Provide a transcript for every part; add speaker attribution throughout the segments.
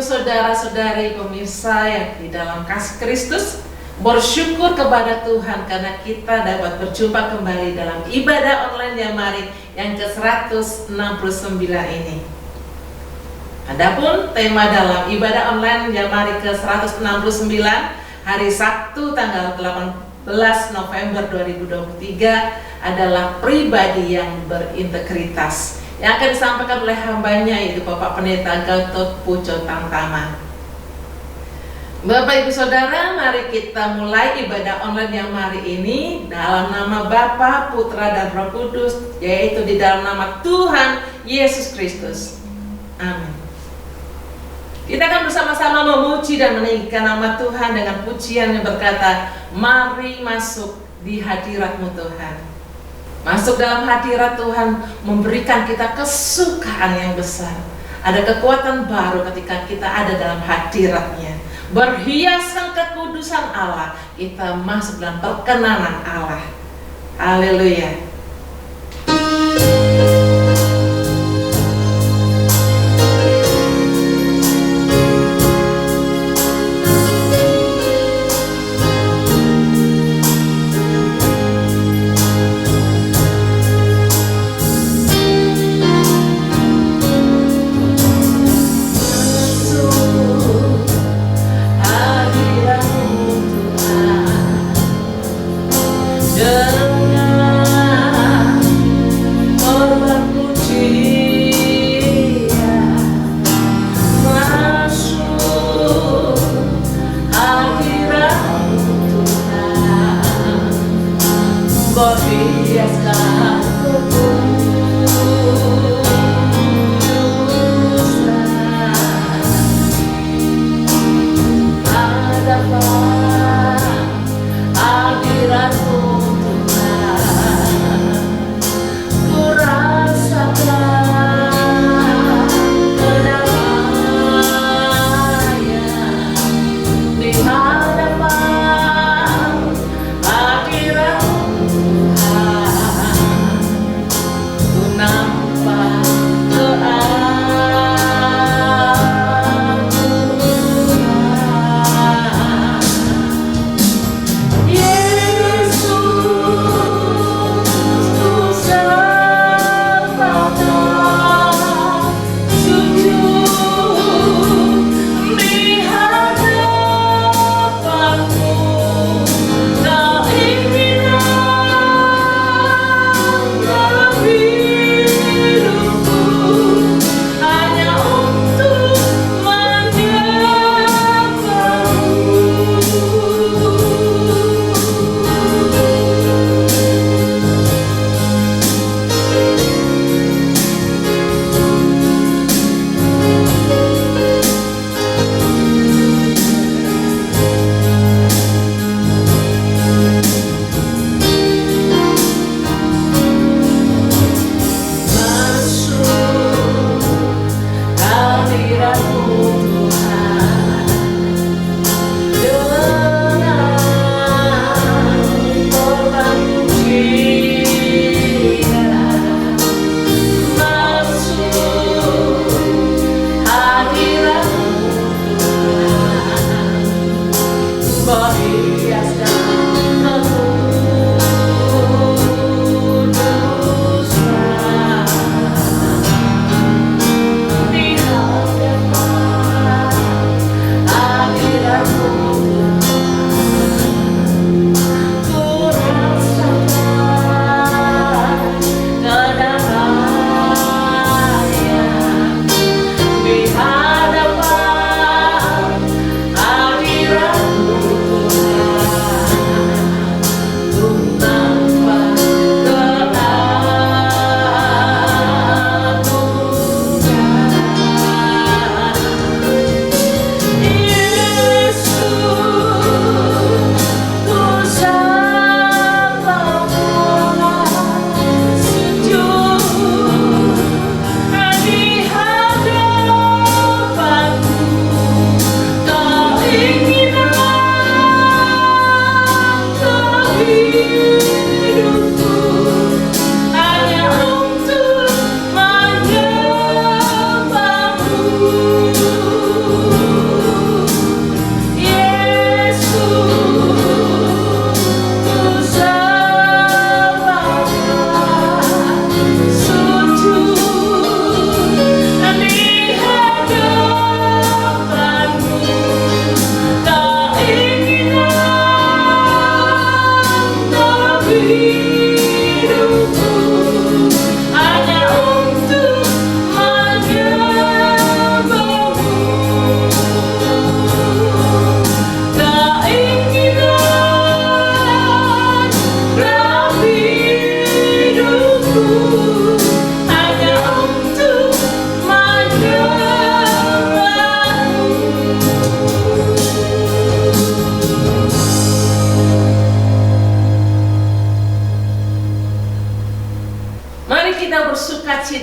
Speaker 1: saudara-saudari pemirsa yang di dalam kasih Kristus, bersyukur kepada Tuhan karena kita dapat berjumpa kembali dalam ibadah online Jamari yang ke-169 ini. Adapun tema dalam ibadah online Jamari ke-169 hari Sabtu tanggal 18 November 2023 adalah pribadi yang berintegritas, yang akan disampaikan oleh hambanya, yaitu Bapak Pendeta Gatot Pujo Tamtama. Bapak Ibu Saudara, mari kita mulai ibadah online yang hari ini dalam nama Bapa, Putra, dan Roh Kudus, yaitu di dalam nama Tuhan Yesus Kristus. Amin. Kita akan bersama-sama memuji dan meninggikan nama Tuhan dengan pujian yang berkata, mari masuk di hadirat-Mu Tuhan. Masuk dalam hadirat Tuhan memberikan kita kesukaan yang besar. Ada kekuatan baru ketika kita ada dalam hadirat-Nya. Berhiaskan kekudusan Allah, kita masuk dalam perkenanan Allah. Haleluya. Dengan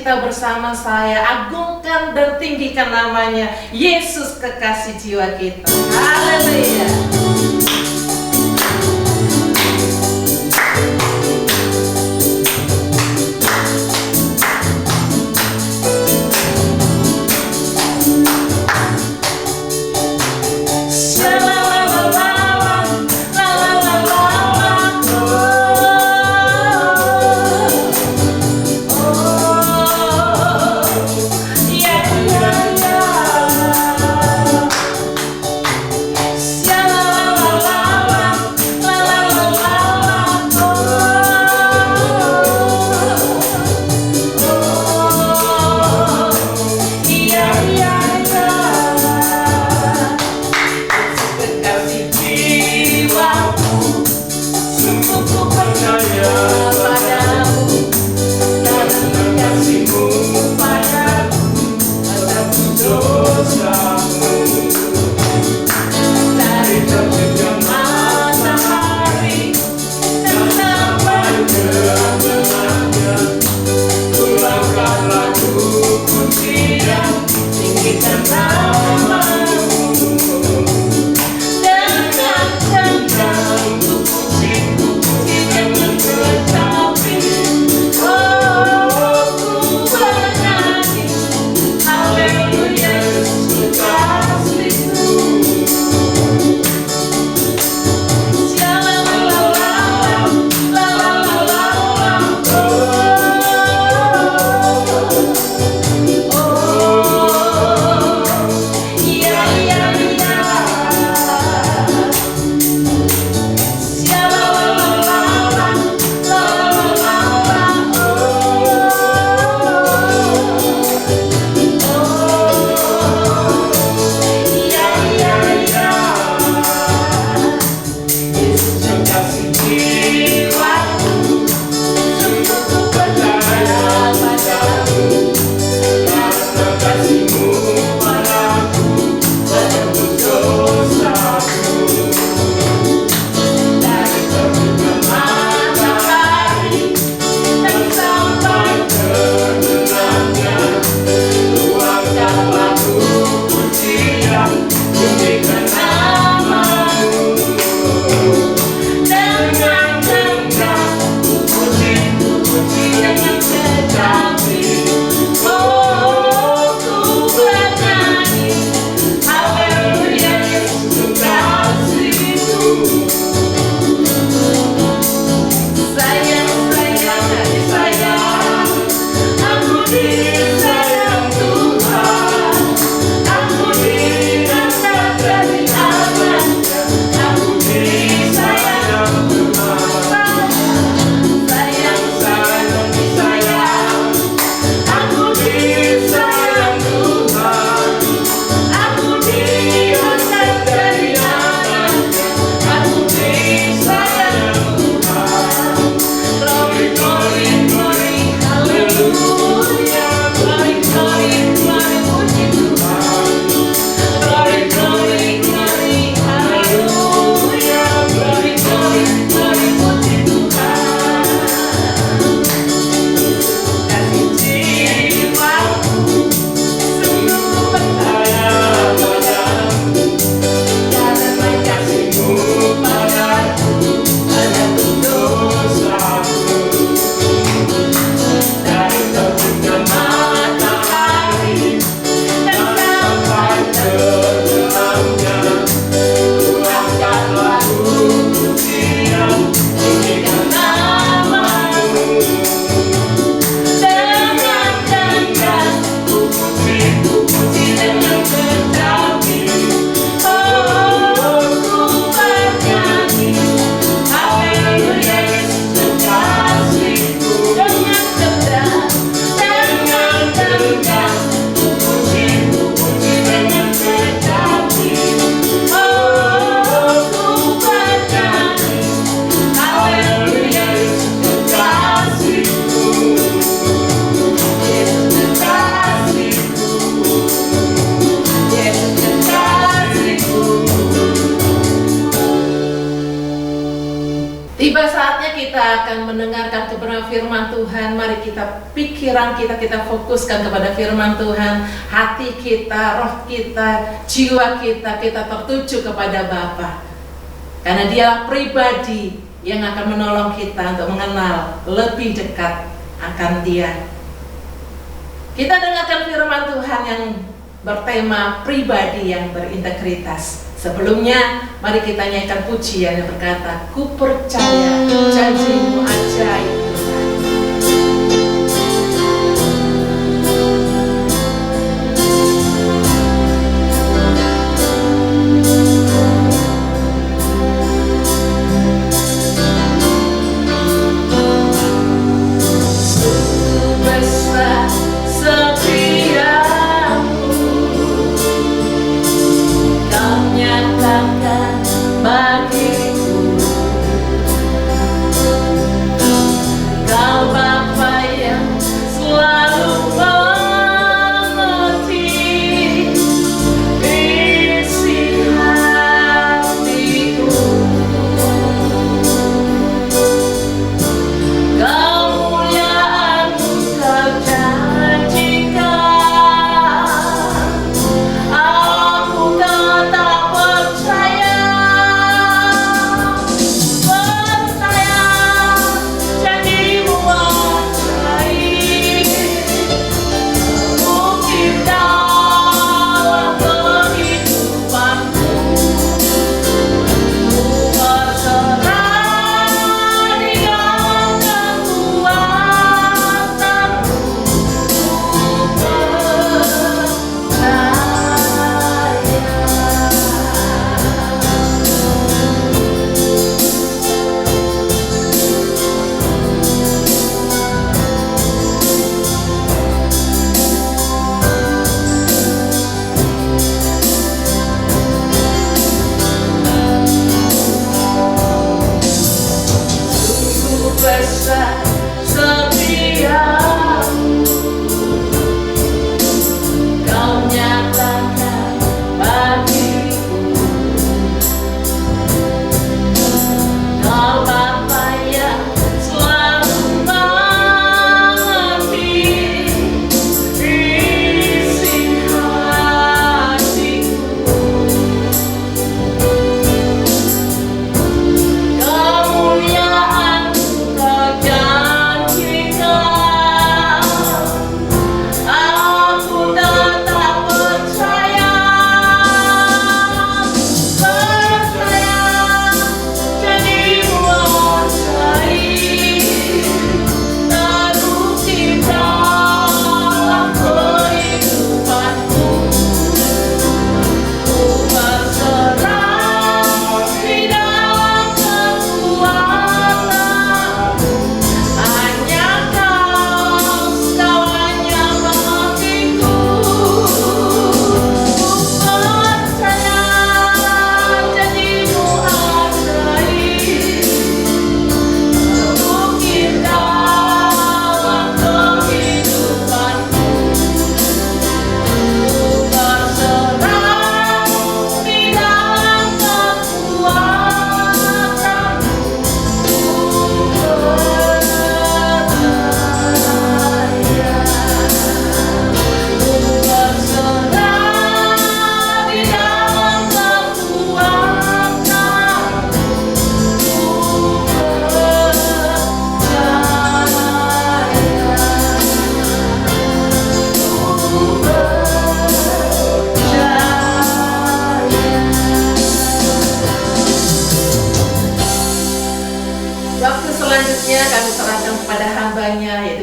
Speaker 1: kita bersama saya, agungkan dan tinggikan namanya, Yesus kekasih jiwa kita. Haleluya.
Speaker 2: Yeah.
Speaker 1: kita akan mendengarkan kebenaran firman Tuhan, mari pikiran kita fokuskan kepada firman Tuhan, hati kita, roh kita, jiwa kita tertuju kepada Bapa. Karena Dialah pribadi yang akan menolong kita untuk mengenal lebih dekat akan Dia. Kita dengarkan firman Tuhan yang bertema pribadi yang berintegritas. Sebelumnya, mari kita nyanyikan pujian yang berkata, ku percaya janji-Mu ajaib Tuhan.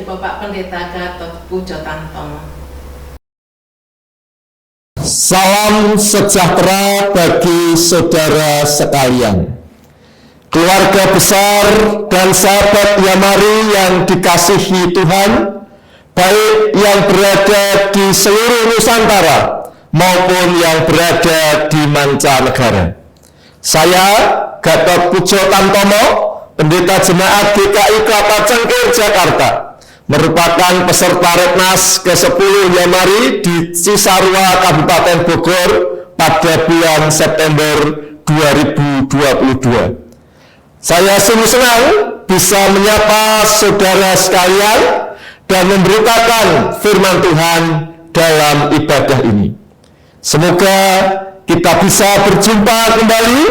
Speaker 1: Bapak Pendeta Gatot Pujo Tantomo.
Speaker 2: Salam sejahtera bagi saudara sekalian, keluarga besar dan sahabat Yamari yang dikasihi Tuhan, baik yang berada di seluruh Nusantara maupun yang berada di mancanegara. Saya Gatot Pujo Tantomo, Pendeta Jemaat GKI Kelapa Cengkir Jakarta, merupakan peserta Retnas ke-10 Yamari di Cisarua, Kabupaten Bogor pada bulan September 2022. Saya sungguh senang bisa menyapa saudara sekalian dan memberitakan firman Tuhan dalam ibadah ini. Semoga kita bisa berjumpa kembali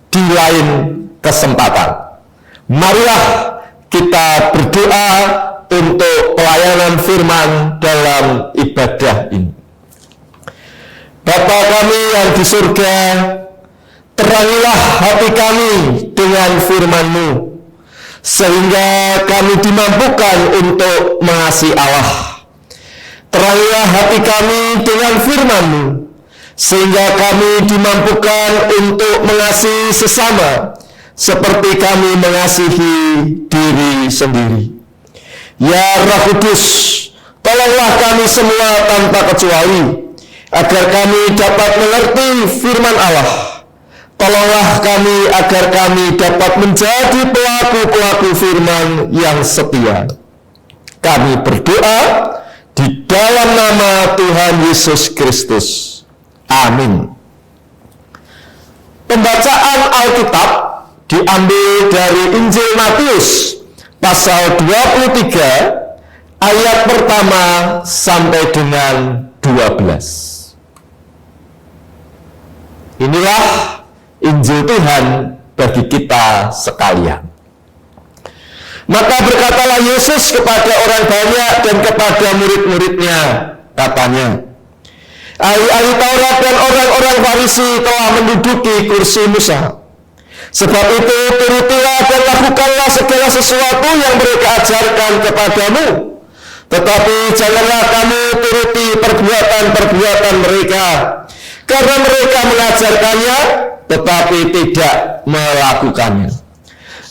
Speaker 2: di lain kesempatan. Marilah kita berdoa untuk pelayanan firman dalam ibadah ini. Bapa kami yang di surga, terangilah hati kami dengan firman-Mu, sehingga kami dimampukan untuk mengasihi Allah. Terangilah hati kami dengan firman-Mu, sehingga kami dimampukan untuk mengasihi sesama, seperti kami mengasihi diri sendiri. Ya Roh Kudus, tolonglah kami semua tanpa kecuali, agar kami dapat mengerti firman Allah. Tolonglah kami agar kami dapat menjadi pelaku-pelaku firman yang setia. Kami berdoa di dalam nama Tuhan Yesus Kristus. Amin. Pembacaan Alkitab diambil dari Injil Matius pasal 23 ayat pertama sampai dengan 12. Inilah Injil Tuhan bagi kita sekalian. Maka berkatalah Yesus kepada orang banyak dan kepada murid-muridnya, katanya, ahli-ahli Taurat dan orang-orang Farisi telah menduduki kursi Musa. Sebab itu turutilah dan lakukanlah segala sesuatu yang mereka ajarkan kepadamu. Tetapi janganlah kamu turuti perbuatan-perbuatan mereka, karena mereka mengajarkannya, tetapi tidak melakukannya.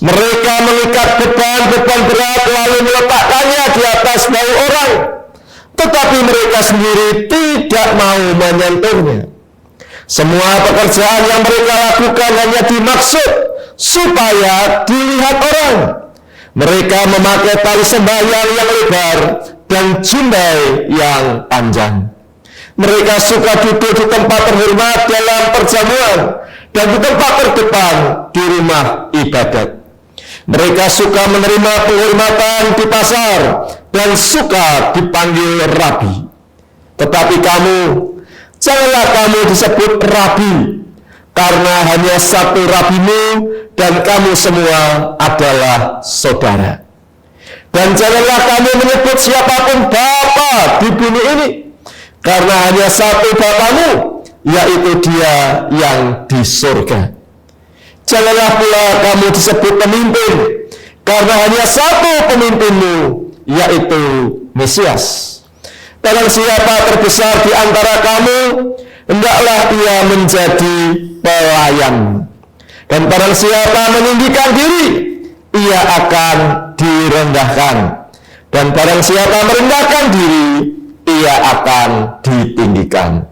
Speaker 2: Mereka mengikat beban-beban berat lalu meletakkannya di atas bahu orang, tetapi mereka sendiri tidak mau menyentuhnya. Semua pekerjaan yang mereka lakukan hanya dimaksud supaya dilihat orang. Mereka memakai tali sembahyang yang lebar dan jumbai yang panjang. Mereka suka duduk di tempat terhormat dalam perjamuan dan di tempat terdepan di rumah ibadat. Mereka suka menerima penghormatan di pasar dan suka dipanggil rabi. Tetapi kamu, janganlah kamu disebut rabi, karena hanya satu rabimu dan kamu semua adalah saudara. Dan janganlah kamu menyebut siapapun bapa di bumi ini, karena hanya satu Bapamu, yaitu Dia yang di surga. Janganlah pula kamu disebut pemimpin, karena hanya satu pemimpinmu, yaitu Mesias. Barang siapa terbesar di antara kamu, hendaklah ia menjadi pelayan. Dan barang siapa meninggikan diri, ia akan direndahkan. Dan barang siapa merendahkan diri, ia akan ditinggikan.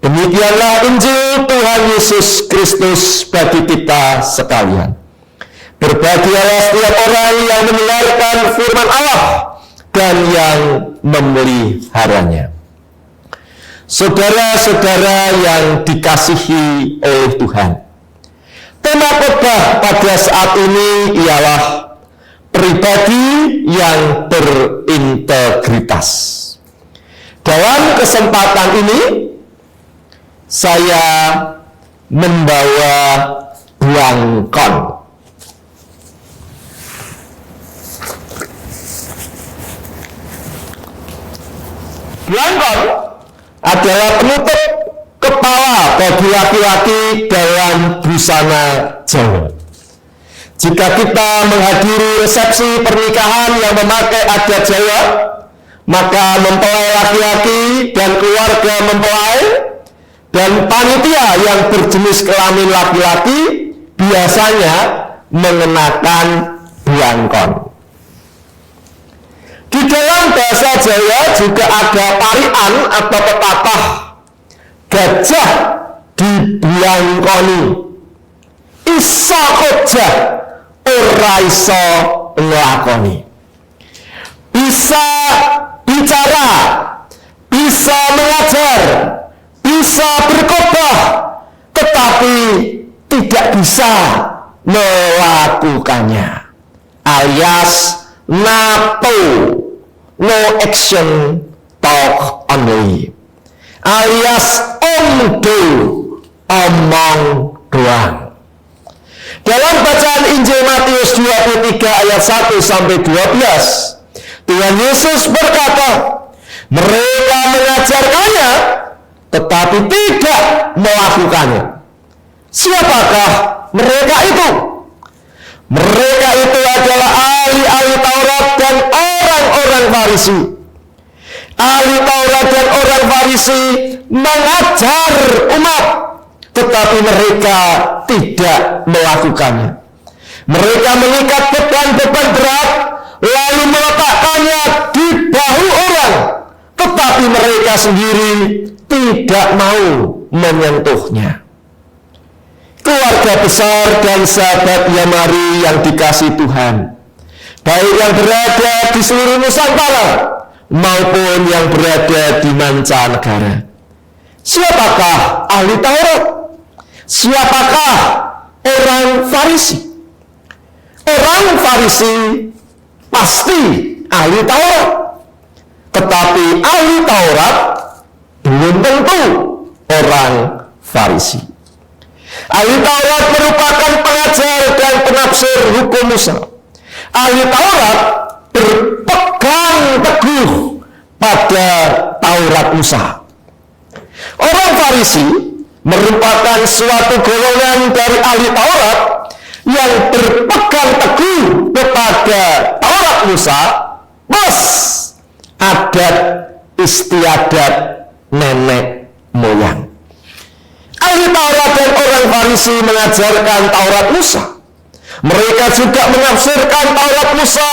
Speaker 2: Demikianlah Injil Tuhan Yesus Kristus bagi kita sekalian. Berbahagialah setiap orang yang mendengarkan firman Allah dan yang memeliharanya. Saudara-saudara yang dikasihi oleh Tuhan, tema khotbah pada saat ini ialah pribadi yang berintegritas. Dalam kesempatan ini, saya membawa belangkon. Belangkon adalah penutup kepala bagi laki-laki dalam busana Jawa. Jika kita menghadiri resepsi pernikahan yang memakai adat Jawa, maka mempelai laki-laki dan keluarga mempelai dan panitia yang berjenis kelamin laki-laki biasanya mengenakan belangkon. Di dalam bahasa Jawa juga ada parian atau pepatah, gajah dibelangkoni, isa ojah ora iso nglakoni. Bisa bicara, bisa mengajar, bisa berkhotbah, tetapi tidak bisa melakukannya. alias NATO, no action, talk only, alias omdo, omong doang. Dalam bacaan Injil Matius 23 ayat 1 sampai 12, Tuhan Yesus berkata, mereka mengajarkannya tetapi tidak melakukannya. Siapakah mereka itu? Mereka itu adalah ahli-ahli Taurat dan orang-orang Farisi. Ahli Taurat dan orang Farisi mengajar umat, tetapi mereka tidak melakukannya. Mereka mengikat beban-beban berat, lalu meletakkannya di bahu orang, tetapi mereka sendiri tidak mau menyentuhnya. Keluarga besar dan sahabat Yamari yang dikasihi Tuhan, baik yang berada di seluruh Nusantara maupun yang berada di mancanegara. Siapakah ahli Taurat? Siapakah orang Farisi? Orang Farisi pasti ahli Taurat, tetapi ahli Taurat belum tentu orang Farisi. Ahli Taurat merupakan pengajar dan penafsir hukum Musa. Ahli Taurat berpegang teguh pada Taurat Musa. Orang Farisi merupakan suatu golongan dari ahli Taurat yang berpegang teguh kepada Taurat Musa plus adat istiadat nenek moyang. Ahli Taurat dan orang Farisi mengajarkan Taurat Musa. Mereka juga menafsirkan Taurat Musa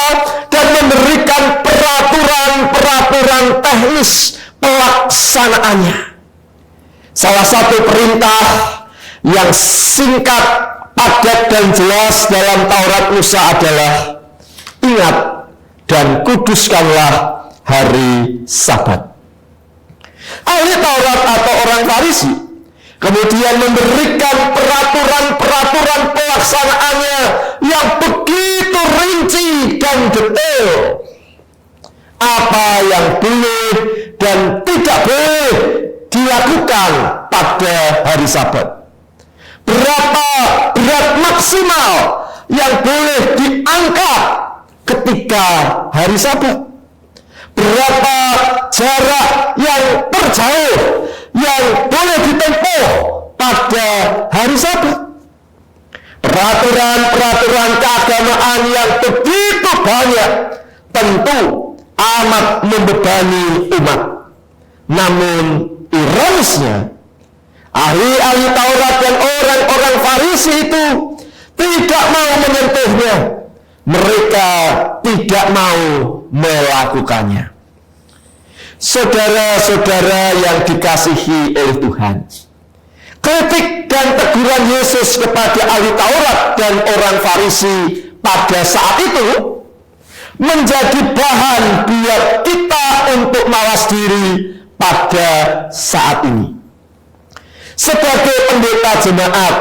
Speaker 2: dan memberikan peraturan-peraturan teknis pelaksanaannya. Salah satu perintah yang singkat, padat, dan jelas dalam Taurat Musa adalah ingat dan kuduskanlah hari Sabat. Ahli Taurat atau orang Farisi kemudian memberikan peraturan-peraturan pelaksanaannya yang begitu rinci dan detail. Apa yang boleh dan tidak boleh dilakukan pada hari Sabat. Berapa berat maksimal yang boleh diangkat ketika hari Sabat. Berapa jarak yang terjauh yang boleh ditempuh pada hari Sabat. Peraturan-peraturan keagamaan yang begitu banyak tentu amat membebani umat. Namun ironisnya, ahli-ahli Taurat dan orang-orang Farisi itu tidak mau menyentuhnya. Mereka tidak mau melakukannya. Saudara-saudara yang dikasihi oleh Tuhan, kritik dan teguran Yesus kepada ahli Taurat dan orang Farisi pada saat itu menjadi bahan buat kita untuk mawas diri pada saat ini. Sebagai pendeta jemaat,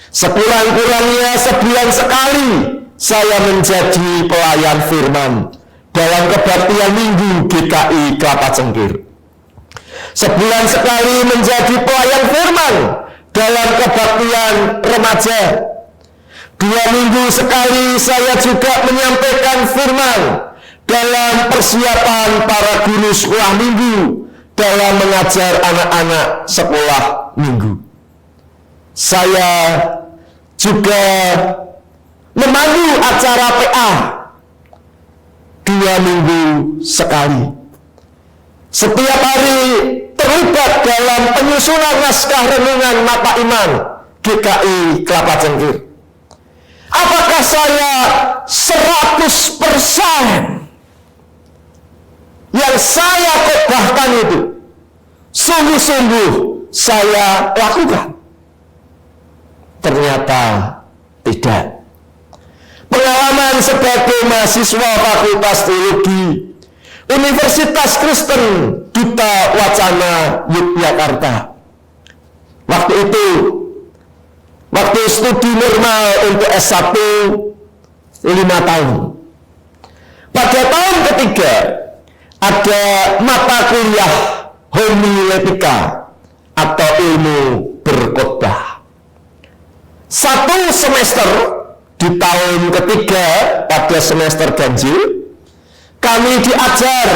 Speaker 2: sekurang-kurangnya sebulan sekali saya menjadi pelayan firman dalam kebaktian Minggu GKI Kelapa Cengkir. Sebulan sekali menjadi pelayan firman dalam kebaktian remaja. 2 minggu sekali saya juga menyampaikan firman dalam persiapan para guru sekolah minggu dalam mengajar anak-anak sekolah minggu. Saya juga memandu acara PA 2 minggu sekali. Setiap hari terlibat dalam penyusunan naskah renungan mata iman GKI Kelapa Cengkir. Apakah saya 100% yang saya khotbahkan itu sungguh-sungguh saya lakukan? Ternyata tidak. Pengalaman sebagai mahasiswa Fakultas Teologi Universitas Kristen Duta Wacana Yogyakarta. Waktu itu, waktu studi normal untuk S1, 5 tahun. Pada tahun ketiga ada mata kuliah homiletika atau ilmu berkhotbah. 1 semester di tahun ketiga pada semester ganjil kami diajar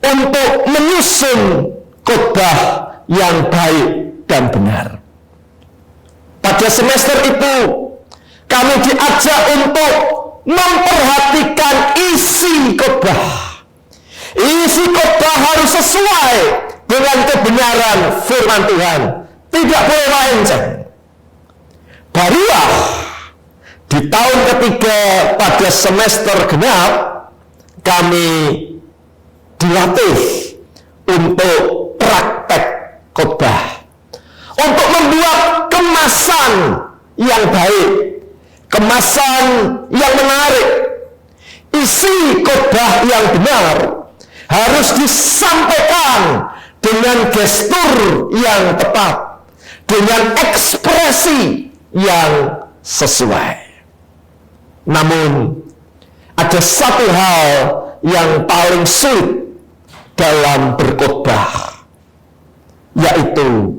Speaker 2: untuk menyusun khotbah yang baik dan benar. Pada semester itu kami diajak untuk memperhatikan isi khotbah. Isi khotbah harus sesuai dengan kebenaran firman Tuhan, tidak boleh melenceng. Barulah di tahun ketiga pada semester genap kami dilatih untuk praktek khotbah, untuk membuat kemasan yang baik, kemasan yang menarik. Isi khotbah yang benar harus disampaikan dengan gestur yang tepat, dengan ekspresi yang sesuai. Namun ada satu hal yang paling sulit dalam berkhotbah, yaitu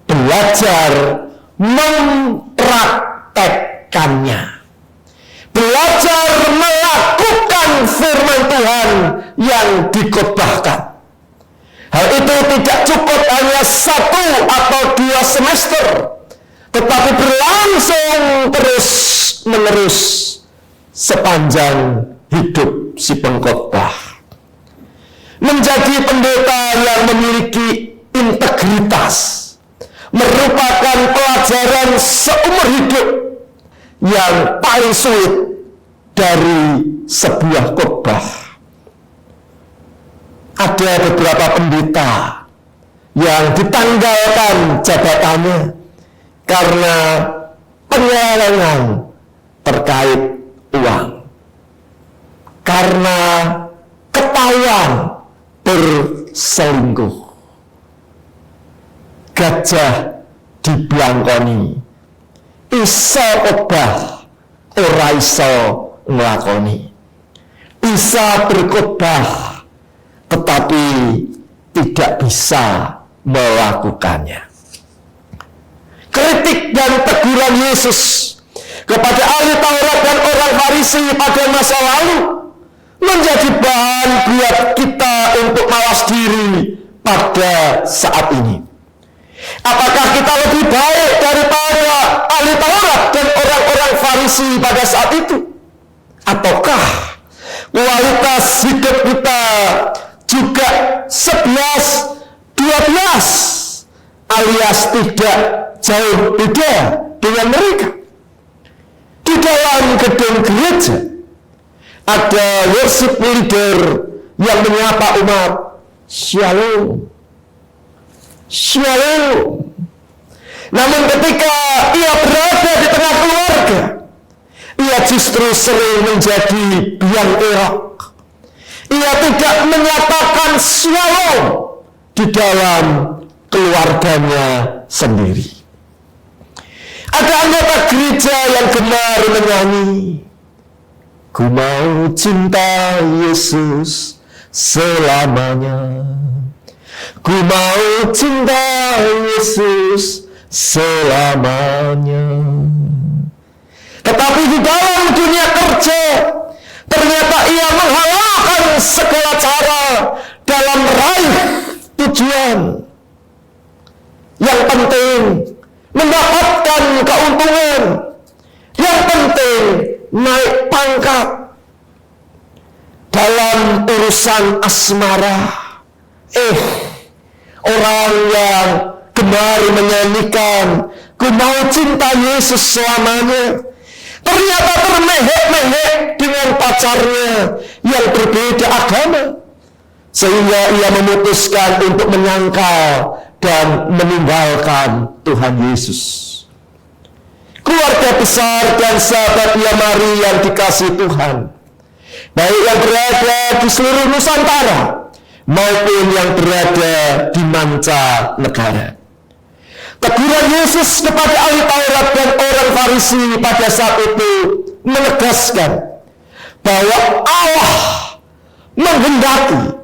Speaker 2: belajar mempraktekkannya, belajar melakukan firman Tuhan yang dikhotbahkan. Hal itu tidak cukup hanya 1 atau 2 semester, tetapi berlangsung terus-menerus sepanjang hidup si pengkhotbah. Menjadi pendeta yang memiliki integritas merupakan pelajaran seumur hidup yang paling sulit dari sebuah khotbah. Ada beberapa pendeta yang ditanggalkan jabatannya karena penyelewengan terkait uang, karena ketahuan berselingkuh. Gajah diblangkoni, iso khotbah ora iso nglakoni. Bisa berkhotbah tetapi tidak bisa melakukannya. Kritik dan teguran Yesus kepada ahli Taurat dan orang Farisi pada masa lalu menjadi bahan buat kita untuk mawas diri pada saat ini. Apakah kita lebih baik daripada ahli Taurat dan orang-orang Farisi pada saat itu? Ataukah kualitas hidup kita juga 11-12 alias tidak jauh beda dengan mereka? Di dalam gedung gereja ada worship leader yang menyapa umat, Shalom, Shalom. Namun ketika ia berada di tengah keluarga, ia justru sering menjadi biang kerok. Ia tidak menyatakan shalom di dalam keluarganya sendiri. Ada anggota gereja yang gemar menyanyi, ku mau cinta Yesus selamanya, ku mau cinta Yesus selamanya. Tetapi di dalam dunia kerja ternyata ia menghalalkan segala cara dalam meraih tujuan. Yang penting mendapatkan keuntungan, yang penting naik pangkat. Dalam urusan asmara, orang yang gemar menyanyikan ku mau cinta Yesus selamanya, ternyata termehek-mehek dengan pacarnya yang berbeda agama, sehingga ia memutuskan untuk menyangkal dan meninggalkan Tuhan Yesus. Keluarga besar dan sahabat Yamari yang dikasihi Tuhan, baik yang berada di seluruh Nusantara maupun yang berada di mancanegara, teguran Yesus kepada ahli Taurat dan orang Farisi pada saat itu menegaskan bahwa Allah menghendaki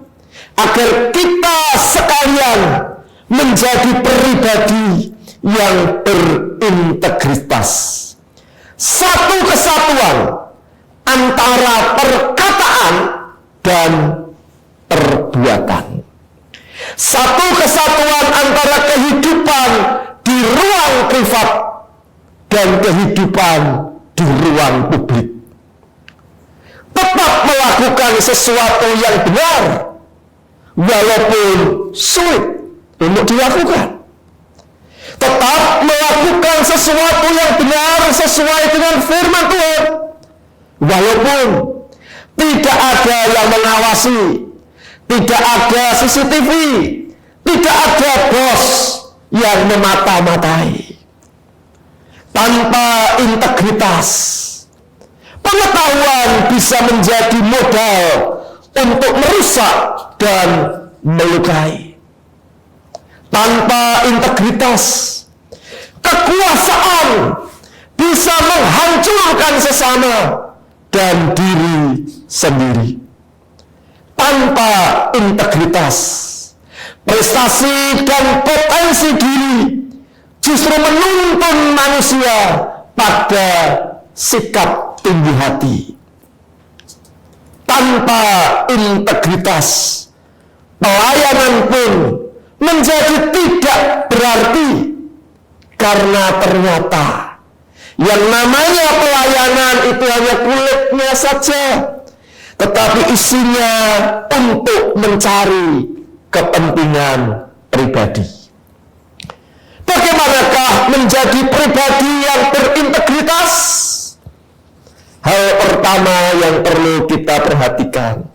Speaker 2: agar kita sekalian menjadi pribadi yang berintegritas. Satu kesatuan antara perkataan dan perbuatan. Satu kesatuan antara kehidupan di ruang privat dan kehidupan di ruang publik. Tetap melakukan sesuatu yang benar walaupun sulit untuk dilakukan. Tetap melakukan sesuatu yang benar sesuai dengan firman Tuhan walaupun tidak ada yang mengawasi, tidak ada CCTV, tidak ada bos yang memata-matai. Tanpa integritas, pengetahuan bisa menjadi modal untuk merusak dan melukai. Tanpa integritas, kekuasaan bisa menghancurkan sesama dan diri sendiri. Tanpa integritas, prestasi dan potensi diri justru menuntun manusia pada sikap tinggi hati. Tanpa integritas, pelayanan pun menjadi tidak berarti, karena ternyata yang namanya pelayanan itu hanya kulitnya saja, tetapi isinya untuk mencari kepentingan pribadi. Bagaimanakah menjadi pribadi yang berintegritas? Hal pertama yang perlu kita perhatikan,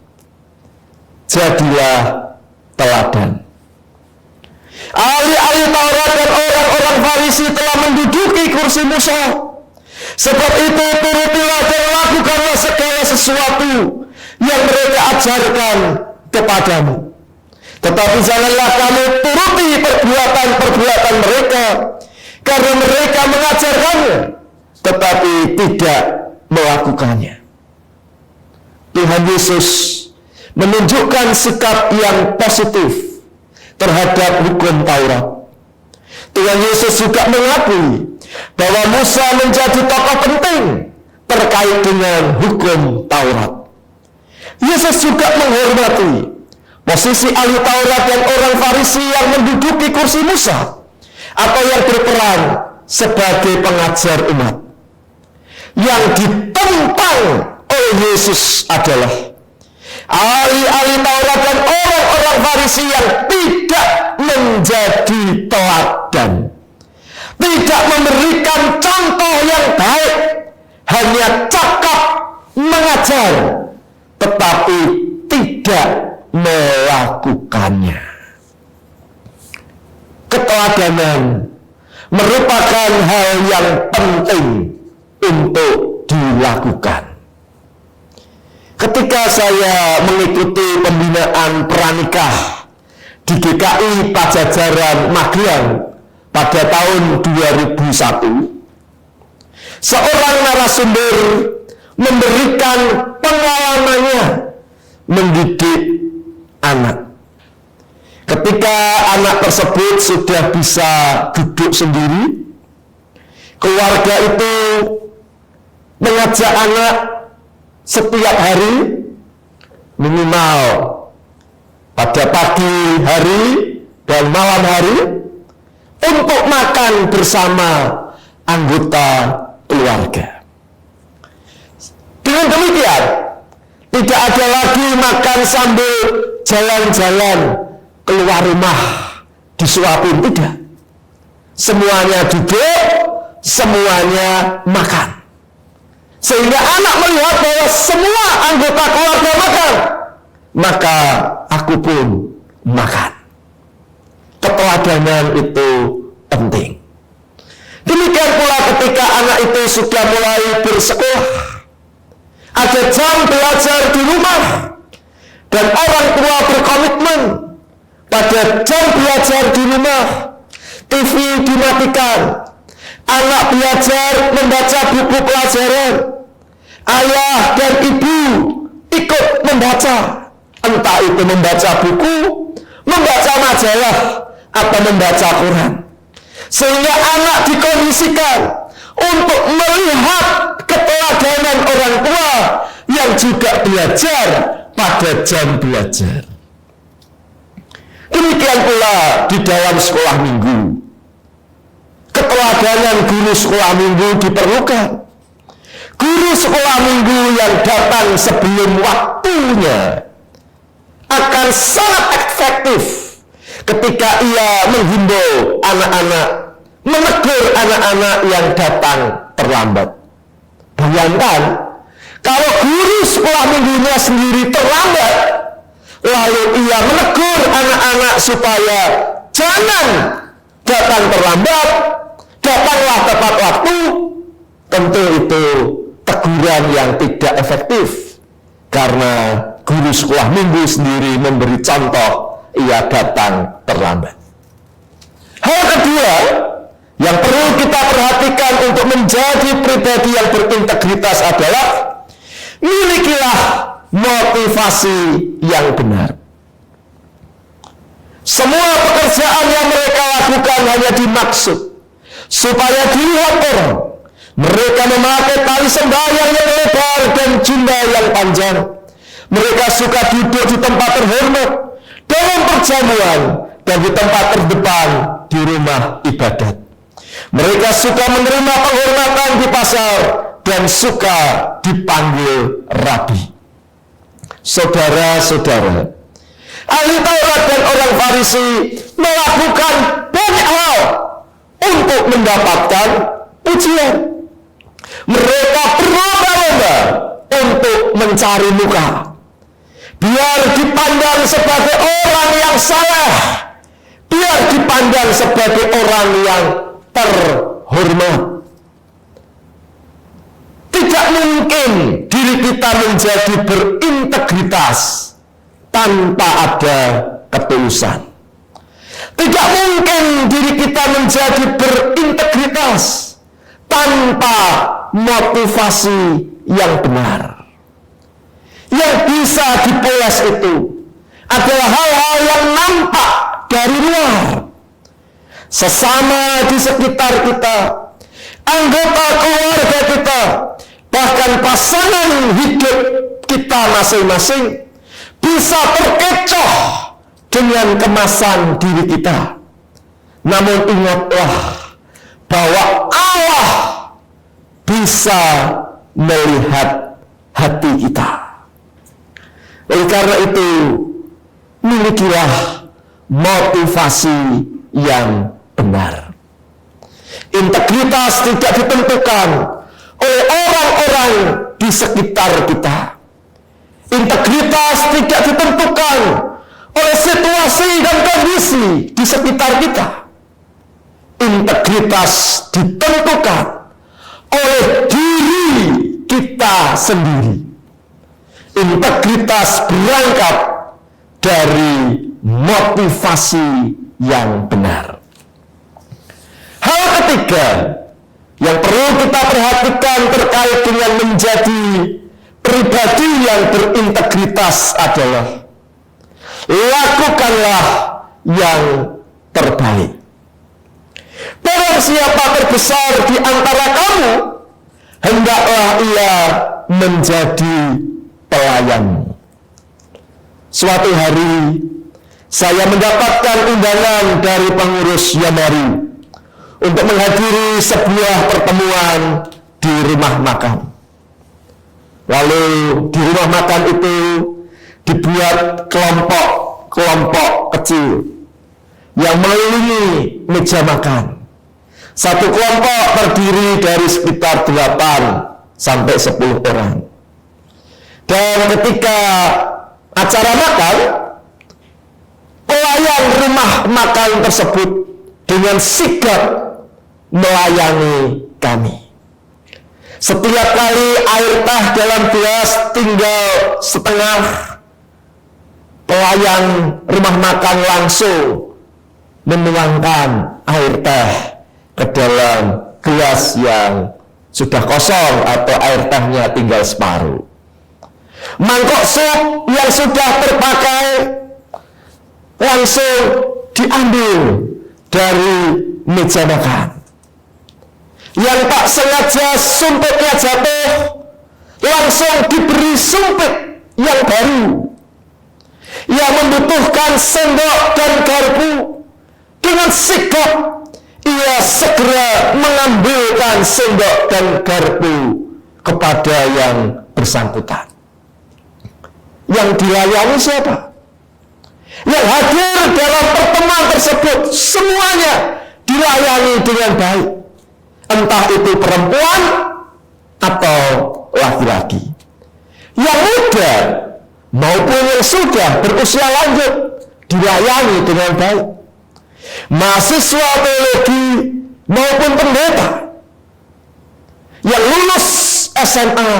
Speaker 2: jadilah teladan. Ahli-ahli Taurat dan orang-orang Farisi telah menduduki kursi Musa. Sebab itu turutilah dan lakukanlah segala sesuatu yang mereka ajarkan kepadamu. Tetapi janganlah kamu turuti perbuatan-perbuatan mereka, karena mereka mengajarkannya, tetapi tidak melakukannya. Tuhan Yesus menunjukkan sikap yang positif terhadap hukum Taurat. Tuhan Yesus juga mengakui bahwa Musa menjadi tokoh penting terkait dengan hukum Taurat. Yesus juga menghormati posisi ahli Taurat dan orang Farisi yang menduduki kursi Musa atau yang berperan sebagai pengajar umat. Yang ditentang oleh Yesus adalah ahli-ahli Taurat dan orang-orang Farisi yang tidak menjadi teladan, tidak memberikan contoh yang baik, hanya cakap mengajar, tetapi tidak melakukannya. Keteladanan merupakan hal yang penting untuk dilakukan. Ketika saya mengikuti pembinaan pranikah di GKI Pajajaran Magelang pada tahun 2001, seorang narasumber memberikan pengalamannya mendidik anak. Ketika anak tersebut sudah bisa duduk sendiri, keluarga itu mengajak anak setiap hari minimal pada pagi hari dan malam hari untuk makan bersama anggota keluarga. Dengan demikian, tidak ada lagi makan sambil jalan-jalan keluar rumah disuapin, tidak. Semuanya duduk, semuanya makan. Sehingga anak melihat bahwa semua anggota keluarga makan, maka aku pun makan. Keteladanan itu penting. Demikian pula ketika anak itu sudah mulai bersekolah, ada jam belajar di rumah, dan orang tua berkomitmen pada jam belajar di rumah, TV dimatikan, anak belajar membaca buku pelajaran, Ayah dan ibu ikut membaca, entah itu membaca buku, membaca majalah, atau membaca Quran. Sehingga anak dikondisikan untuk melihat keteladanan orang tua yang juga belajar pada jam belajar. Demikian pula di dalam sekolah minggu. Keteladanan guru sekolah minggu diperlukan. Guru sekolah minggu yang datang sebelum waktunya akan sangat efektif ketika ia menghimbau anak-anak, menegur anak-anak yang datang terlambat. Bayangkan kalau guru sekolah minggunya sendiri terlambat, lalu ia menegur anak-anak supaya jangan datang terlambat, datanglah tepat waktu. Tentu itu teguran yang tidak efektif, karena guru sekolah minggu sendiri memberi contoh ia datang terlambat. Hal kedua yang perlu kita perhatikan untuk menjadi pribadi yang berintegritas adalah milikilah motivasi yang benar. Semua pekerjaan yang mereka lakukan hanya dimaksud supaya dilihat orang. Mereka memakai tali sembahyang yang lebar dan jubah yang panjang. Mereka suka duduk di tempat terhormat dalam perjamuan dan di tempat terdepan di rumah ibadat. Mereka suka menerima penghormatan di pasar dan suka dipanggil rabi. Saudara-saudara, ahli Taurat dan orang Farisi melakukan banyak hal untuk mendapatkan pujian. Mereka berlomba-lomba untuk mencari muka, biar dipandang sebagai orang yang saleh, biar dipandang sebagai orang yang terhormat. Tidak mungkin diri kita menjadi berintegritas tanpa ada ketulusan. Tidak mungkin diri kita menjadi berintegritas tanpa motivasi yang benar. Yang bisa dipoles itu adalah hal-hal yang nampak dari luar. Sesama di sekitar kita, anggota keluarga kita, bahkan pasangan hidup kita masing-masing bisa terkecoh dengan kemasan diri kita. Namun ingatlah bahwa Allah bisa melihat hati kita. Oleh karena itu, milikilah motivasi yang benar. Integritas tidak ditentukan oleh orang-orang di sekitar kita. Integritas tidak ditentukan oleh situasi dan kondisi di sekitar kita. Integritas ditentukan oleh diri kita sendiri. Integritas berangkat dari motivasi yang benar. Hal ketiga yang perlu kita perhatikan terkait dengan menjadi pribadi yang berintegritas adalah lakukanlah yang terbaik. Barang siapa terbesar di antara kamu, hendaklah ia menjadi pelayanmu. Suatu hari, saya mendapatkan undangan dari pengurus Yamari untuk menghadiri sebuah pertemuan di rumah makan. Lalu di rumah makan itu dibuat kelompok-kelompok kecil yang mengelilingi meja makan. Satu kelompok terdiri dari sekitar 8 sampai 10 orang. Dan ketika acara makan, pelayan rumah makan tersebut dengan sigap melayani kami. Setiap kali air teh dalam gelas tinggal setengah, pelayan rumah makan langsung menuangkan air teh ke dalam gelas yang sudah kosong atau air tehnya tinggal separuh. Mangkok sup yang sudah terpakai langsung diambil dari meja makan. Yang tak sengaja sumpitnya jatuh, langsung diberi sumpit yang baru. Yang membutuhkan sendok dan garpu, dengan sigap ia segera mengambilkan sendok dan garpu kepada yang bersangkutan. Yang dilayani siapa? Yang hadir dalam pertemuan tersebut semuanya dilayani dengan baik, entah itu perempuan atau laki-laki, yang muda maupun yang sudah berusia lanjut dilayani dengan baik, mahasiswa teologi maupun pendeta, yang lulus SMA,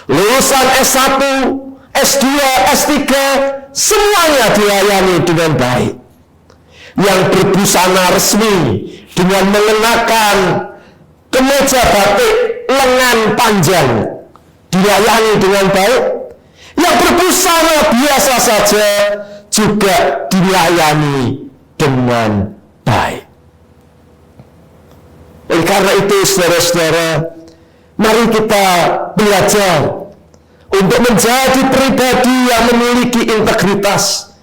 Speaker 2: lulusan S1, S2, S3, semuanya dilayani dengan baik. Yang berbusana resmi dengan mengenakan kemeja batik lengan panjang dilayani dengan baik. Yang berbusana biasa saja juga dilayani dengan baik. Oleh karena itu, saudara-saudara, mari kita belajar untuk menjadi pribadi yang memiliki integritas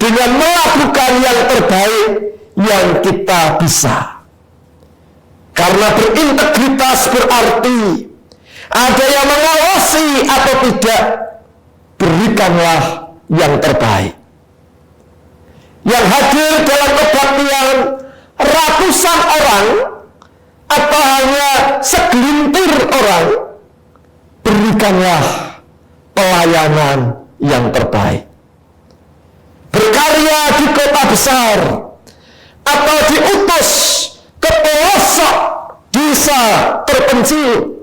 Speaker 2: dengan melakukan yang terbaik yang kita bisa. Karena berintegritas berarti ada yang mengawasi atau tidak, berikanlah yang terbaik. Yang hadir dalam kebaktian ratusan orang atau hanya segelintir orang, berikanlah pelayanan yang terbaik. Berkarya di kota besar atau diutus ke pelosok desa terpencil,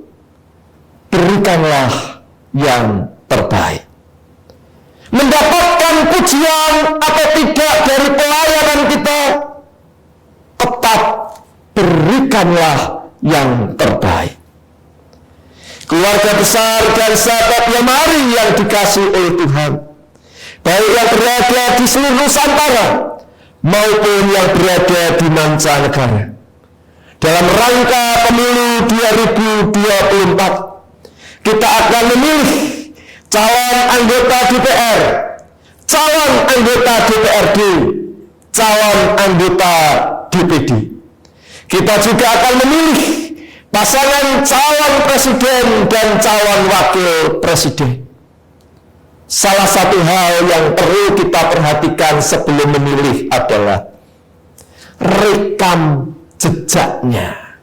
Speaker 2: berikanlah yang terbaik. Mendapatkan pujian atau tidak dari pelayanan kita, tetap berikanlah yang terbaik. Keluarga besar dan sahabat yang mari yang dikasihi oleh Tuhan, baik yang berada di seluruh Nusantara maupun yang berada di mancanegara, dalam rangka pemilu 2024, kita akan memilih calon anggota DPR, calon anggota DPRD, calon anggota DPD. Kita juga akan memilih pasangan calon presiden dan calon wakil presiden. Salah satu hal yang perlu kita perhatikan sebelum memilih adalah rekam jejaknya.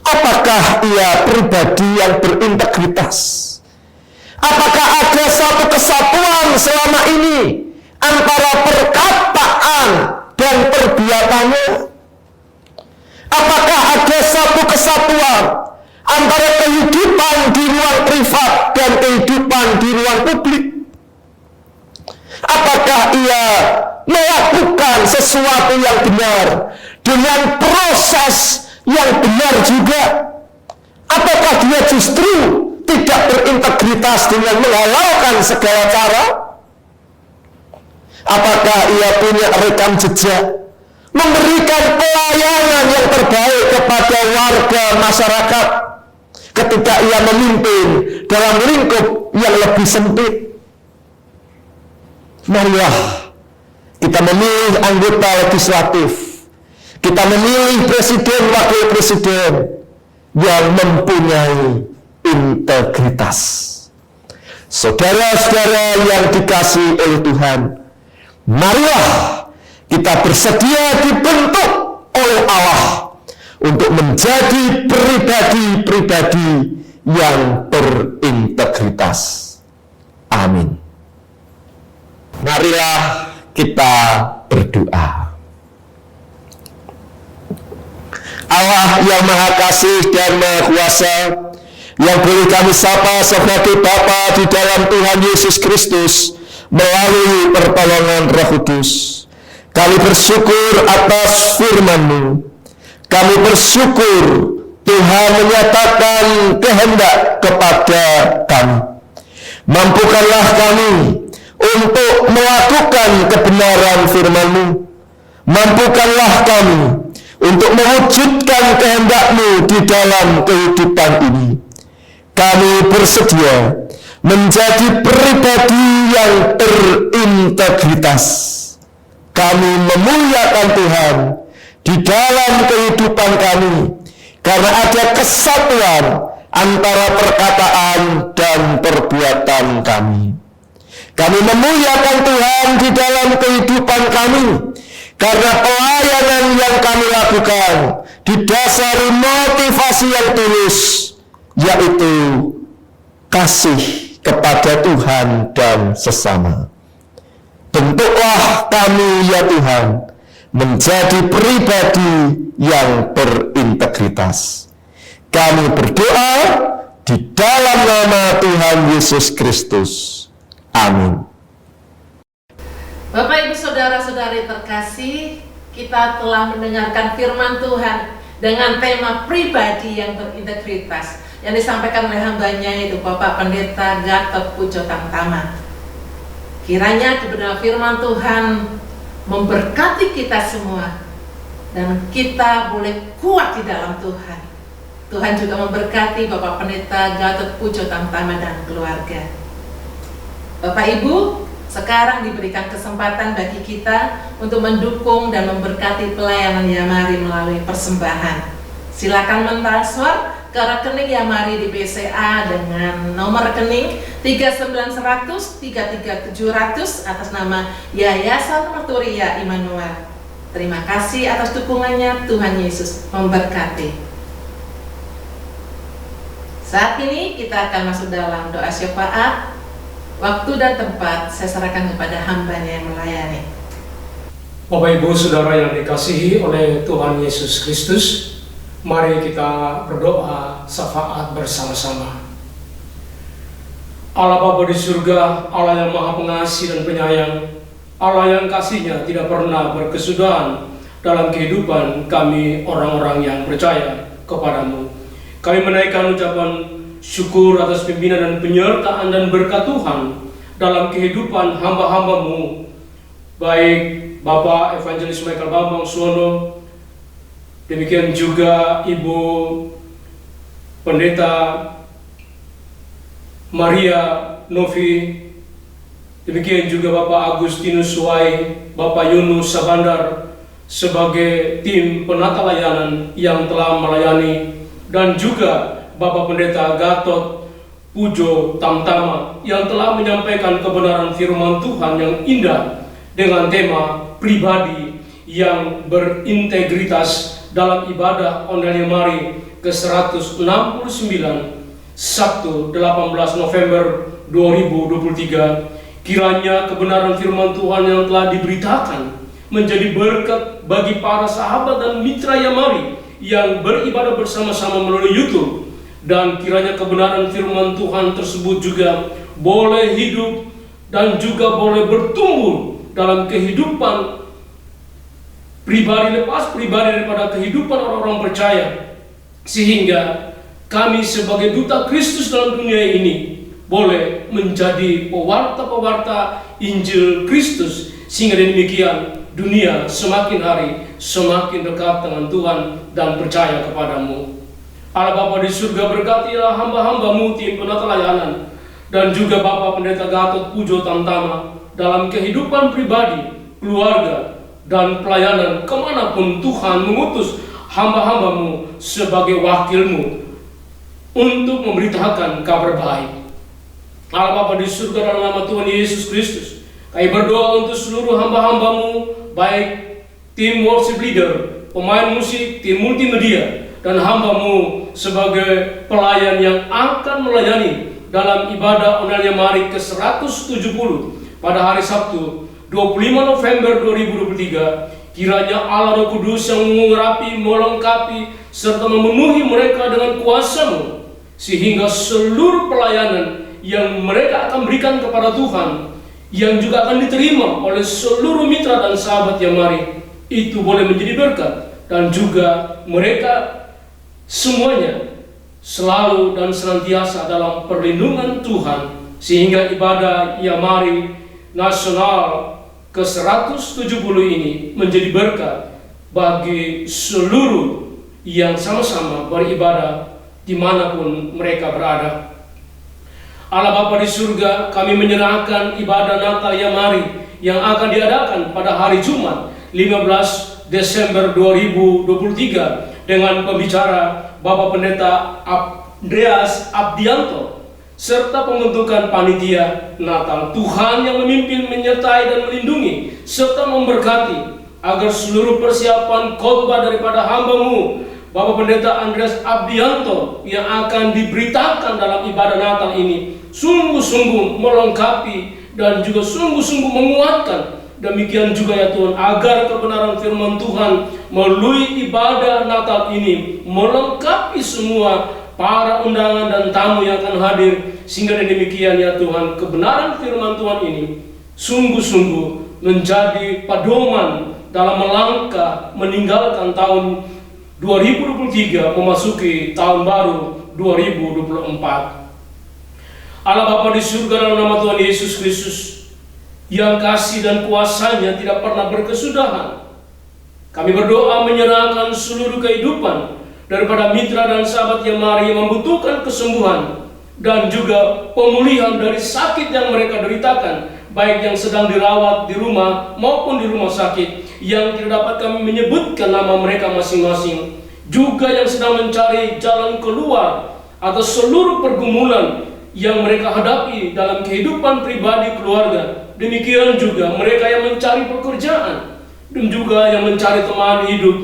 Speaker 2: Apakah ia pribadi yang berintegritas? Apakah ada satu kesatuan selama ini antara perkataan dan perbuatannya? Apakah ada satu kesatuan antara kehidupan di ruang privat dan kehidupan di ruang publik? Apakah ia melakukan sesuatu yang benar dengan proses yang benar juga? Ataukah dia justru tidak berintegritas dengan menghalalkan segala cara? Apakah ia punya rekam jejak memberikan pelayanan yang terbaik kepada warga masyarakat ketika ia memimpin dalam lingkup yang lebih sempit? Marilah kita memilih anggota legislatif, kita memilih presiden, wakil presiden yang mempunyai integritas. Saudara-saudara yang dikasihi oleh Tuhan, marilah kita bersedia dibentuk oleh Allah untuk menjadi pribadi-pribadi yang berintegritas. Amin. Marilah kita berdoa. Allah yang Maha Kasih dan Maha Kuasa, yang boleh kami sapa sebagai Bapa di dalam Tuhan Yesus Kristus melalui pertolongan Roh Kudus, kami bersyukur atas firman-Mu. Kami bersyukur Tuhan menyatakan kehendak kepada kami. Mampukanlah kami untuk melakukan kebenaran firman-Mu. Mampukanlah kami untuk mewujudkan kehendak-Mu di dalam kehidupan ini. Kami bersedia menjadi pribadi yang berintegritas. Kami memuliakan Tuhan di dalam kehidupan kami, karena ada kesatuan antara perkataan dan perbuatan kami. Kami memuliakan Tuhan di dalam kehidupan kami, karena pelayanan yang kami lakukan didasari motivasi yang tulus, yaitu kasih kepada Tuhan dan sesama. Bentuklah kami ya Tuhan menjadi pribadi yang berintegritas. Kami berdoa di dalam nama Tuhan Yesus Kristus. Amin.
Speaker 1: Bapak Ibu Saudara-saudari terkasih, kita telah mendengarkan firman Tuhan dengan tema pribadi yang berintegritas yang disampaikan oleh hambanya, itu Bapak Pendeta Gatot Pujo Tamtama. Kiranya kebenaran firman Tuhan memberkati kita semua, dan kita boleh kuat di dalam Tuhan. Tuhan juga memberkati Bapak Pendeta Gatot Pujo Tamtama dan keluarga. Bapak Ibu, sekarang diberikan kesempatan bagi kita untuk mendukung dan memberkati pelayanan Yamari melalui persembahan. Silakan mentransfer ke rekening Yamari di BCA dengan nomor rekening 39100 33700 atas nama Yayasan Merturia Immanuel. Terima kasih atas dukungannya. Tuhan Yesus memberkati. Saat ini kita akan masuk dalam doa syafaat. Waktu dan tempat saya serahkan kepada hambanya yang melayani.
Speaker 3: Bapak Ibu Saudara yang dikasihi oleh Tuhan Yesus Kristus, mari kita berdoa syafaat bersama-sama. Allah Bapa di surga, Allah yang Maha Pengasih dan Penyayang, Allah yang kasih-Nya tidak pernah berkesudahan dalam kehidupan kami orang-orang yang percaya kepadamu. Kami menaikkan ucapan syukur atas pimpinan dan penyertaan dan berkat Tuhan dalam kehidupan hamba-hamba-Mu, baik Bapak Evangelis Michael Bambang Suwono, demikian juga Ibu Pendeta Maria Novi, demikian juga Bapak Agustinus Suwai, Bapak Yunus Sabandar, sebagai tim penata layanan yang telah melayani, dan juga Bapak Pendeta Gatot Pujo Tamtama yang telah menyampaikan kebenaran firman Tuhan yang indah dengan tema pribadi yang berintegritas dalam ibadah Online Yamari ke-169 Sabtu 18 November 2023. Kiranya kebenaran firman Tuhan yang telah diberitakan menjadi berkat bagi para sahabat dan mitra Yamari yang beribadah bersama-sama melalui YouTube. Dan kiranya kebenaran firman Tuhan tersebut juga boleh hidup dan juga boleh bertumbuh dalam kehidupan pribadi, lepas pribadi daripada kehidupan orang-orang percaya, sehingga kami sebagai duta Kristus dalam dunia ini boleh menjadi pewarta-pewarta Injil Kristus, sehingga demikian dunia semakin hari semakin dekat dengan Tuhan dan percaya kepadamu. Allah Bapa di surga, berkatilah hamba-hamba-Mu tim penata layanan dan juga Bapak Pendeta Gatot Pujo Tamtama dalam kehidupan pribadi, keluarga, dan pelayanan kemanapun Tuhan mengutus hamba-hamba-Mu sebagai wakil-Mu untuk memberitakan kabar baik. Allah Bapa di surga, dalam nama Tuhan Yesus Kristus, kami berdoa untuk seluruh hamba-hamba-Mu, baik tim worship leader, pemain musik, tim multimedia, dan hamba-Mu sebagai pelayan yang akan melayani dalam ibadah Online Yamari ke-170 pada hari Sabtu 25 November 2023. Kiranya Allah Roh Kudus yang mengurapi, melengkapi, serta memenuhi mereka dengan kuasa-Mu, sehingga seluruh pelayanan yang mereka akan berikan kepada Tuhan, yang juga akan diterima oleh seluruh mitra dan sahabat Yamari, itu boleh menjadi berkat, dan juga mereka semuanya selalu dan senantiasa dalam perlindungan Tuhan, sehingga ibadah Yamari Nasional ke-170 ini menjadi berkat bagi seluruh yang sama-sama beribadah dimanapun mereka berada. Allah Bapa di surga, kami menyerahkan ibadah Natal Yamari yang akan diadakan pada hari Jumat 15 Desember 2023 dengan pembicara Bapak Pendeta Andreas Abdianto serta pembentukan panitia Natal. Tuhan yang memimpin, menyertai dan melindungi serta memberkati agar seluruh persiapan khotbah daripada hamba-Mu Bapak Pendeta Andreas Abdianto yang akan diberitakan dalam ibadah Natal ini sungguh-sungguh melengkapi dan juga sungguh-sungguh menguatkan. Demikian juga ya Tuhan, agar kebenaran firman Tuhan melalui ibadah Natal ini melengkapi semua para undangan dan tamu yang akan hadir, sehingga demikian ya Tuhan, kebenaran firman Tuhan ini sungguh-sungguh menjadi pedoman dalam melangkah meninggalkan tahun 2023 memasuki tahun baru 2024. Allah Bapa di surga, dalam nama Tuhan Yesus Kristus yang kasih dan kuasanya tidak pernah berkesudahan, kami berdoa menyerahkan seluruh kehidupan daripada mitra dan sahabat Yamari yang membutuhkan kesembuhan dan juga pemulihan dari sakit yang mereka deritakan, baik yang sedang dirawat di rumah maupun di rumah sakit yang tidak dapat kami menyebutkan nama mereka masing-masing, juga yang sedang mencari jalan keluar atas seluruh pergumulan yang mereka hadapi dalam kehidupan pribadi keluarga. Demikian juga mereka yang mencari pekerjaan dan juga yang mencari teman hidup.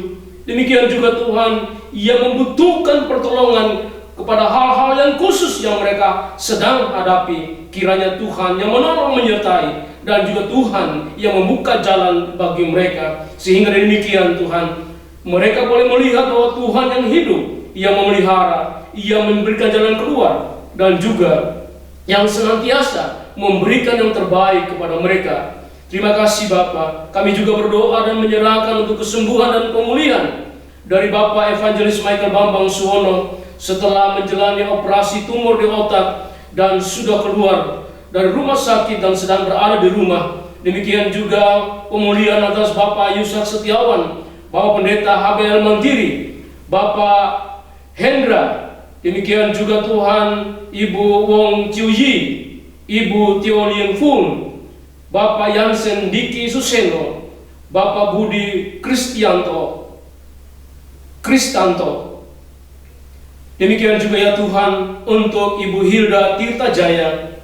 Speaker 3: Demikian juga Tuhan yang membutuhkan pertolongan kepada hal-hal yang khusus yang mereka sedang hadapi. Kiranya Tuhan yang menolong, menyertai, dan juga Tuhan yang membuka jalan bagi mereka, sehingga demikian Tuhan, mereka boleh melihat bahwa Tuhan yang hidup, yang memelihara, yang memberikan jalan keluar, dan juga yang senantiasa memberikan yang terbaik kepada mereka. Terima kasih Bapa. Kami juga berdoa dan menyerahkan untuk kesembuhan dan pemulihan dari Bapak Evangelis Michael Bambang Suwono setelah menjalani operasi tumor di otak dan sudah keluar dari rumah sakit dan sedang berada di rumah. Demikian juga pemulihan atas Bapak Yusak Setiawan, Bapak Pendeta Habel Mandiri, Bapak Hendra. Demikian juga Tuhan Ibu Wong Chiu Yi, Ibu Tio Lien Fung, Bapak Yansen Diki Suseno, Bapak Budi Kristanto. Demikian juga ya Tuhan untuk Ibu Hilda Tirta Jaya,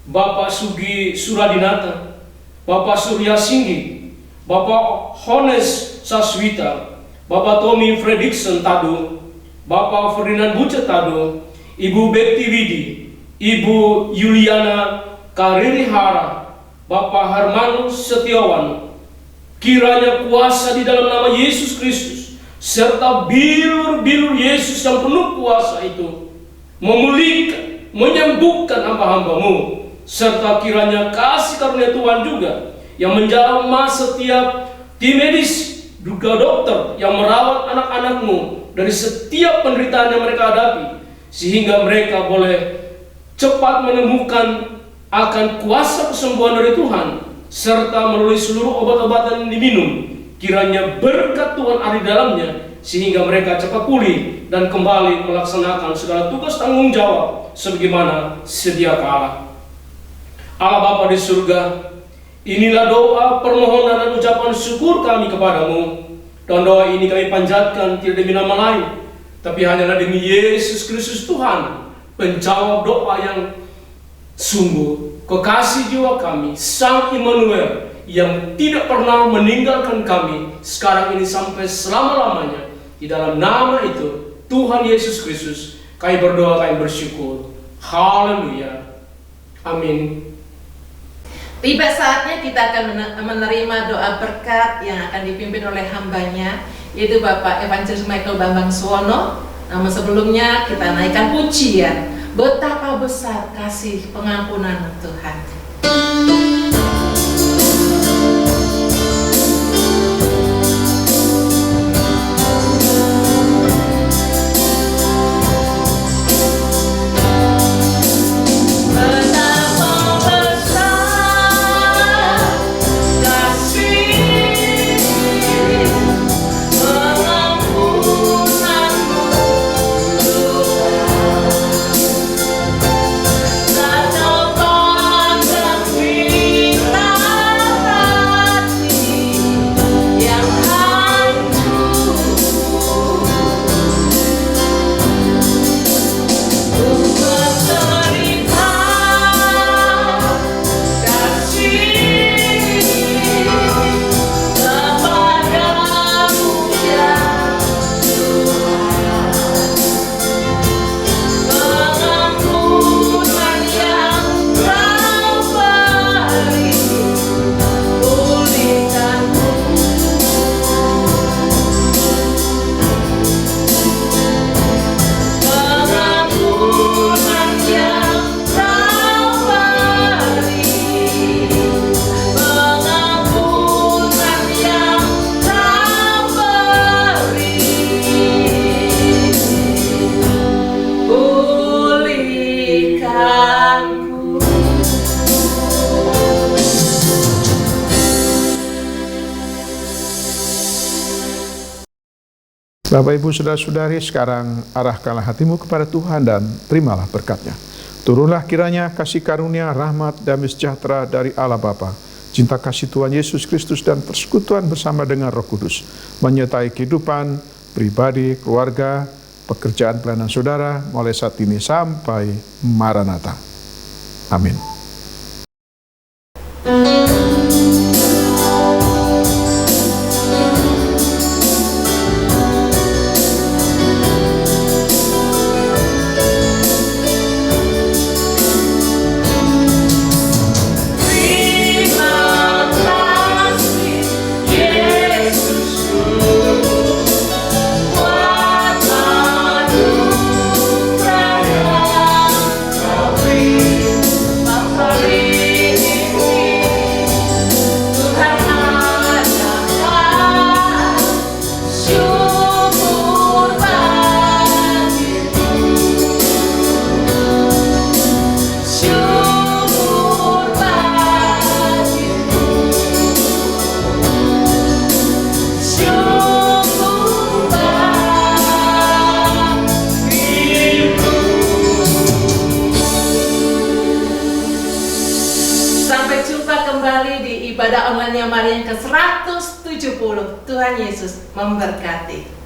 Speaker 3: Bapak Sugi Suradinata, Bapak Surya Singgi, Bapak Hones Saswita, Bapak Tommy Fredrickson Tado, Bapak Ferdinand Bucet Tado, Ibu Bekti Widi, Ibu Yuliana Karirihara, Bapak Harmanus Setiawan. Kiranya kuasa di dalam nama Yesus Kristus serta bilur-bilur Yesus yang penuh kuasa itu memulihkan, menyembuhkan hamba-hamba-Mu, serta kiranya kasih karunia Tuhan juga yang menjamah setiap tim medis, juga dokter yang merawat anak-anak-Mu dari setiap penderitaan yang mereka hadapi, sehingga mereka boleh cepat menemukan akan kuasa kesembuhan dari Tuhan, serta melalui seluruh obat-obatan yang diminum, kiranya berkat Tuhan ada di dalamnya, sehingga mereka cepat pulih dan kembali melaksanakan segala tugas tanggung jawab sebagaimana sedia kala. Allah Bapa di surga, inilah doa, permohonan dan ucapan syukur kami kepadamu, dan doa ini kami panjatkan tidak demi nama lain, tapi hanyalah demi Yesus Kristus Tuhan, penjawab doa yang sungguh kekasih jiwa kami, Sang Immanuel yang tidak pernah meninggalkan kami sekarang ini sampai selama-lamanya. Di dalam nama itu Tuhan Yesus Kristus kami berdoa, kami bersyukur. Haleluya. Amin.
Speaker 1: Tiba saatnya kita akan menerima doa berkat yang akan dipimpin oleh hambanya, yaitu Bapak Evangelis Michael Bambang Suwono. Namun sebelumnya kita naikkan pujian, betapa besar kasih pengampunan Tuhan.
Speaker 4: Bapak, Ibu, Saudara-saudari, sekarang arahkanlah hatimu kepada Tuhan dan terimalah berkat-Nya. Turunlah kiranya kasih karunia, rahmat, damai sejahtera dari Allah Bapa, cinta kasih Tuhan Yesus Kristus dan persekutuan bersama dengan Roh Kudus menyertai kehidupan pribadi, keluarga, pekerjaan pelayanan saudara mulai saat ini sampai Maranatha. Amin.
Speaker 1: Sampai jumpa kembali di ibadah online yang Maria yang ke-170. Tuhan Yesus memberkati.